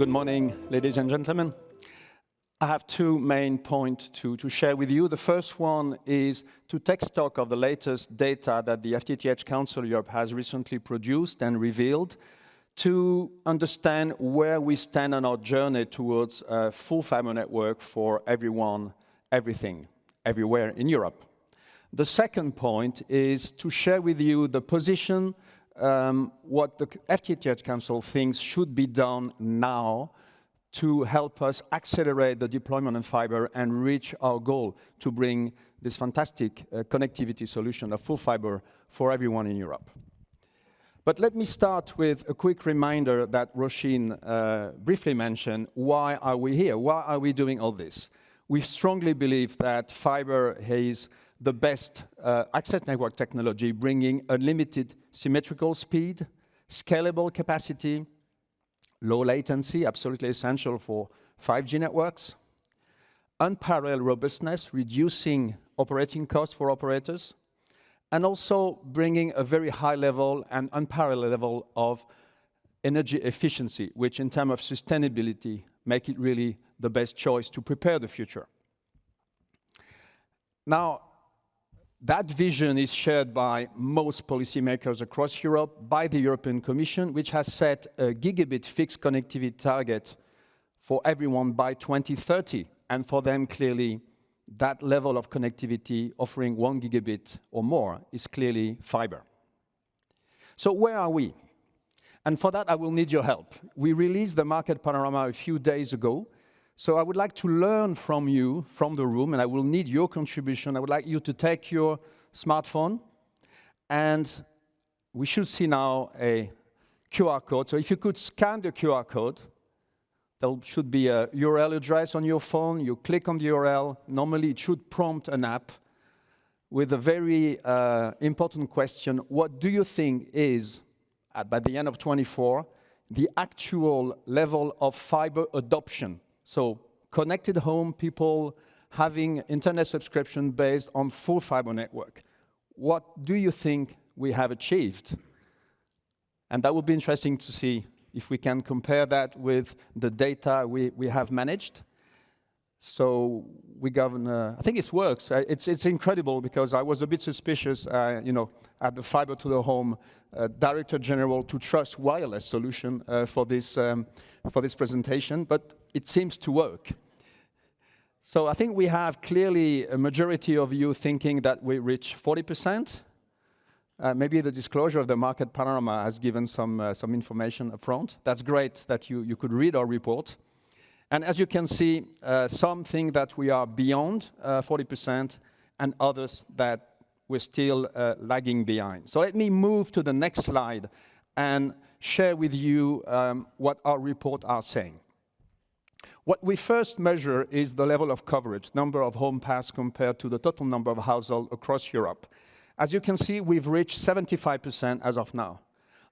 Good morning, ladies and gentlemen. I have two main points to share with you. The first one is to take stock of the latest data that the FTTH Council Europe has recently produced and revealed to understand where we stand on our journey towards a full fiber network for everyone, everything, everywhere in Europe. The second point is to share with you the position, what the FTTH Council thinks should be done now to help us accelerate the deployment of fiber and reach our goal to bring this fantastic connectivity solution of full fiber for everyone in Europe. But let me start with a quick reminder that Roisin briefly mentioned. Why are we here? Why are we doing all this? We strongly believe that fiber is the best access network technology, bringing unlimited symmetrical speed, scalable capacity, low latency, absolutely essential for 5G networks, unparalleled robustness, reducing operating costs for operators, and also bringing a very high level and unparalleled level of energy efficiency, which in terms of sustainability make it really the best choice to prepare the future. Now, that vision is shared by most policymakers across Europe, by the European Commission, which has set a gigabit fixed connectivity target for everyone by 2030. And for them, clearly, that level of connectivity offering 1 gigabit or more is clearly fiber. So where are we? And for that, I will need your help. We released the market panorama a few days ago. So I would like to learn from you, from the room, and I will need your contribution. I would like you to take your smartphone, and we should see now a QR code. So if you could scan the QR code, there should be a URL address on your phone. You click on the URL. Normally, it should prompt an app with a very important question. What do you think is, by the end of 24, the actual level of fiber adoption? So connected home, people having internet subscription based on full fiber network. What do you think we have achieved? And that would be interesting to see if we can compare that with the data we have managed. So we govern, I think it works. It's incredible because I was a bit suspicious, at the fibre-to-the-home Director General to trust wireless solution for this presentation, but it seems to work. So I think we have clearly a majority of you thinking that we reach 40%. Maybe the disclosure of the market panorama has given some information up front. That's great that you could read our report. And as you can see, some think that we are beyond 40% and others that we're still lagging behind. So let me move to the next slide and share with you what our report are saying. What we first measure is the level of coverage, number of home pass compared to the total number of households across Europe. As you can see, we've reached 75% as of now.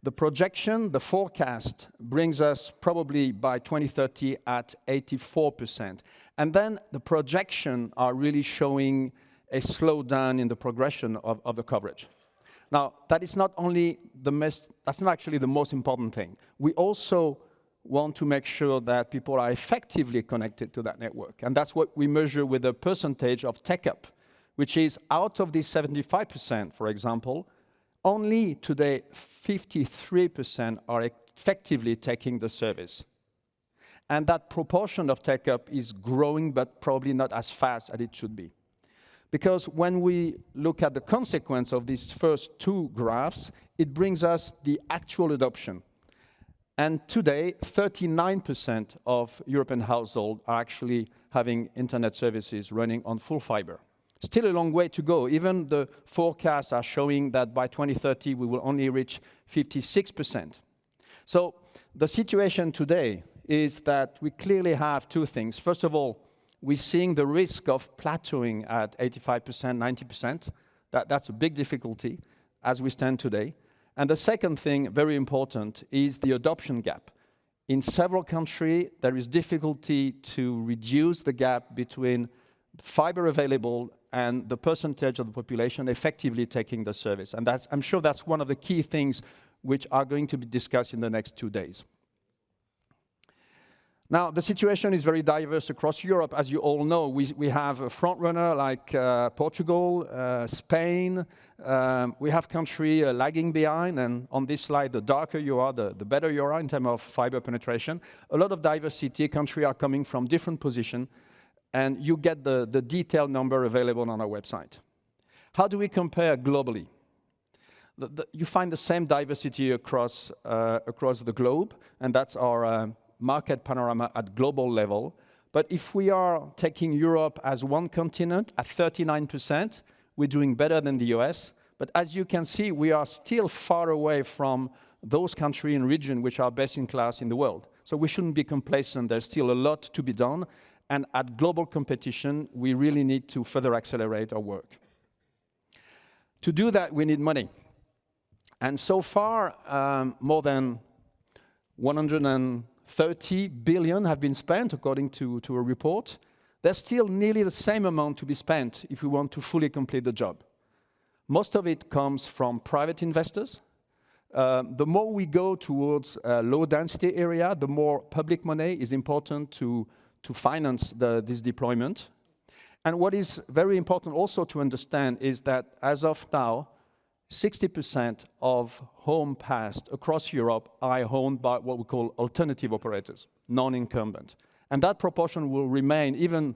The projection, the forecast, brings us probably by 2030 at 84%. And then the projection are really showing a slowdown in the progression of the coverage. Now, that is not only that's not actually the most important thing. We also want to make sure that people are effectively connected to that network. And that's what we measure with a percentage of take-up, which is out of the 75%, for example, only today 53% are effectively taking the service. And that proportion of take-up is growing, but probably not as fast as it should be. Because when we look at the consequence of these first two graphs, it brings us the actual adoption. And today, 39% of European households are actually having internet services running on full fiber. Still a long way to go. Even the forecasts are showing that by 2030, we will only reach 56%. So the situation today is that we clearly have two things. First of all, we're seeing the risk of plateauing at 85%, 90%. That's a big difficulty as we stand today. And the second thing, very important, is the adoption gap. In several countries, there is difficulty to reduce the gap between fiber available and the percentage of the population effectively taking the service. And I'm sure that's one of the key things which are going to be discussed in the next 2 days. Now, the situation is very diverse across Europe. As you all know, we have a front runner like Portugal, Spain. We have countries lagging behind, and on this slide, the darker you are, the better you are in terms of fiber penetration. A lot of diversity. Countries are coming from different positions, and you get the detailed number available on our website. How do we compare globally? You find the same diversity across the globe, and that's our market panorama at global level. But if we are taking Europe as one continent at 39%, we're doing better than the US. But as you can see, we are still far away from those countries and regions which are best in class in the world. So we shouldn't be complacent. There's still a lot to be done. And at global competition, we really need to further accelerate our work. To do that, we need money. And so far, more than 130 billion have been spent, according to a report. There's still nearly the same amount to be spent if we want to fully complete the job. Most of it comes from private investors. The more we go towards a low-density area, the more public money is important to finance this deployment. And what is very important also to understand is that as of now, 60% of home passed across Europe are owned by what we call alternative operators, non-incumbent. And that proportion will remain, even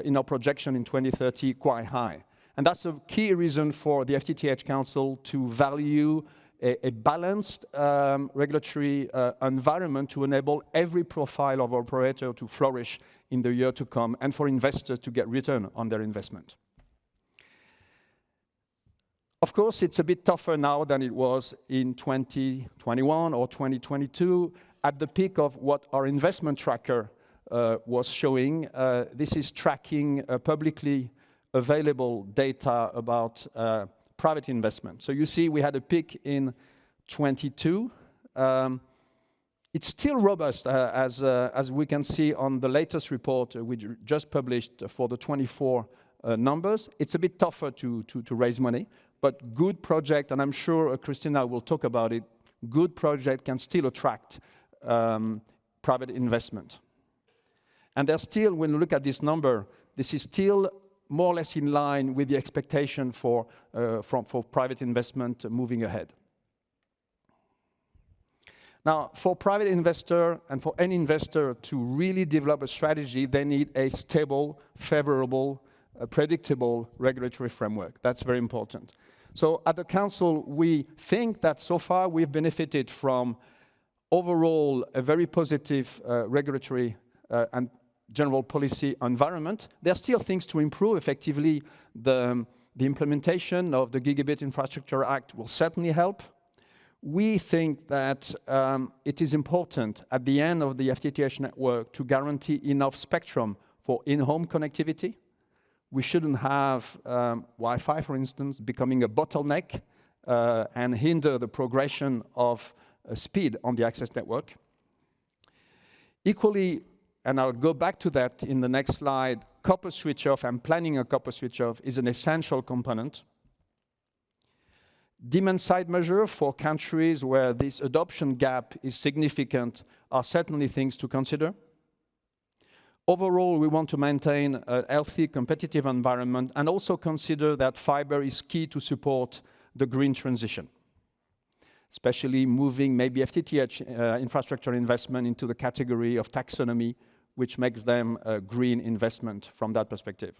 in our projection in 2030, quite high. And that's a key reason for the FTTH Council to value a balanced regulatory environment to enable every profile of operator to flourish in the year to come and for investors to get return on their investment. Of course, it's a bit tougher now than it was in 2021 or 2022. At the peak of what our investment tracker was showing, this is tracking publicly available data about private investment. So you see we had a peak in 22. It's still robust, as we can see on the latest report we just published for the 24 numbers. It's a bit tougher to raise money. But good project, and I'm sure Christina will talk about it, good project can still attract private investment. And there's still, when you look at this number, this is still more or less in line with the expectation for private investment moving ahead. Now, for private investor and for any investor to really develop a strategy, they need a stable, favorable, predictable regulatory framework. That's very important. So at the Council, we think that so far we've benefited from overall a very positive regulatory and general policy environment. There are still things to improve. Effectively, the implementation of the Gigabit Infrastructure Act will certainly help. We think that it is important at the end of the FTTH network to guarantee enough spectrum for in-home connectivity. We shouldn't have Wi-Fi, for instance, becoming a bottleneck and hinder the progression of speed on the access network. Equally, and I'll go back to that in the next slide, copper switch-off and planning a copper switch-off is an essential component. Demand-side measures for countries where this adoption gap is significant are certainly things to consider. Overall, we want to maintain a healthy, competitive environment and also consider that fiber is key to support the green transition, especially moving maybe FTTH infrastructure investment into the category of taxonomy, which makes them a green investment from that perspective.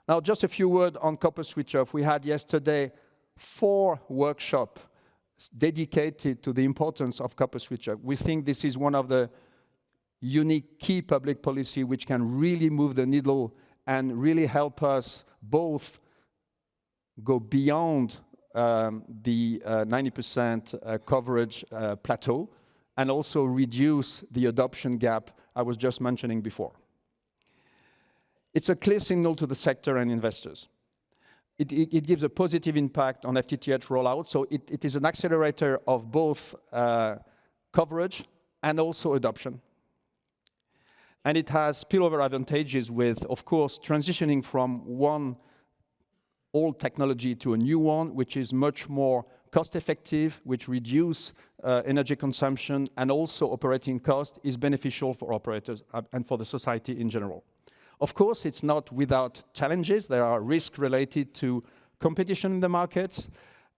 Now, just a few words on copper switch-off. We had yesterday 4 workshops dedicated to the importance of copper switch-off. We think this is one of the unique key public policy which can really move the needle and really help us both go beyond the 90% coverage plateau and also reduce the adoption gap I was just mentioning before. It's a clear signal to the sector and investors. It gives a positive impact on FTTH rollout, so it is an accelerator of both coverage and also adoption. And it has spillover advantages with, of course, transitioning from one old technology to a new one, which is much more cost-effective, which reduce energy consumption and also operating cost, is beneficial for operators and for the society in general. Of course, it's not without challenges. There are risks related to competition in the markets,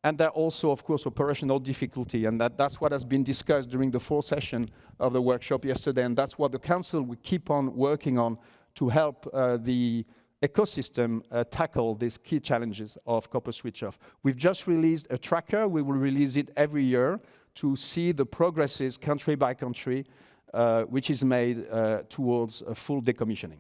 and there are also, of course, operational difficulty, and that's what has been discussed during the 4th session of the workshop yesterday, and that's what the Council will keep on working on to help the ecosystem tackle these key challenges of copper switch-off. We've just released a tracker. We will release it every year to see the progresses country by country, which is made towards a full decommissioning.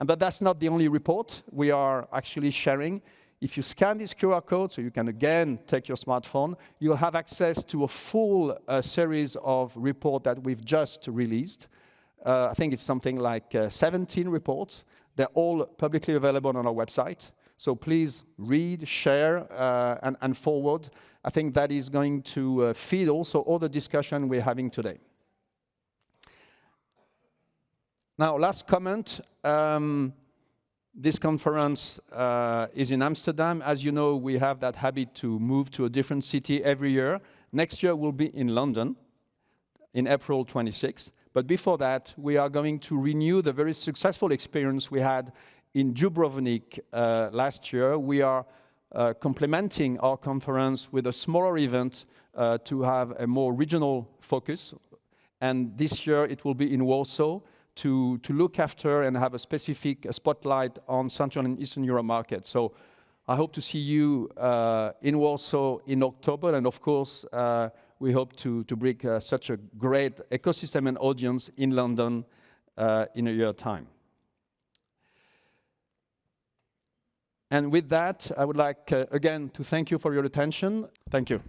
But that's not the only report we are actually sharing. If you scan this QR code, so you can again take your smartphone, you'll have access to a full series of reports that we've just released. I think it's something like 17 reports. They're all publicly available on our website. So please read, share, and forward. I think that is going to feed also all the discussion we're having today. Now, last comment. This conference is in Amsterdam. As you know, we have that habit to move to a different city every year. Next year, we'll be in London in April 26th. But before that, we are going to renew the very successful experience we had in Dubrovnik last year. We are complementing our conference with a smaller event to have a more regional focus. And this year, it will be in Warsaw to look after and have a specific spotlight on Central and Eastern Europe markets. So I hope to see you in Warsaw in October. And of course, we hope to bring such a great ecosystem and audience in London in a year's time. And with that, I would like, again, to thank you for your attention. Thank you.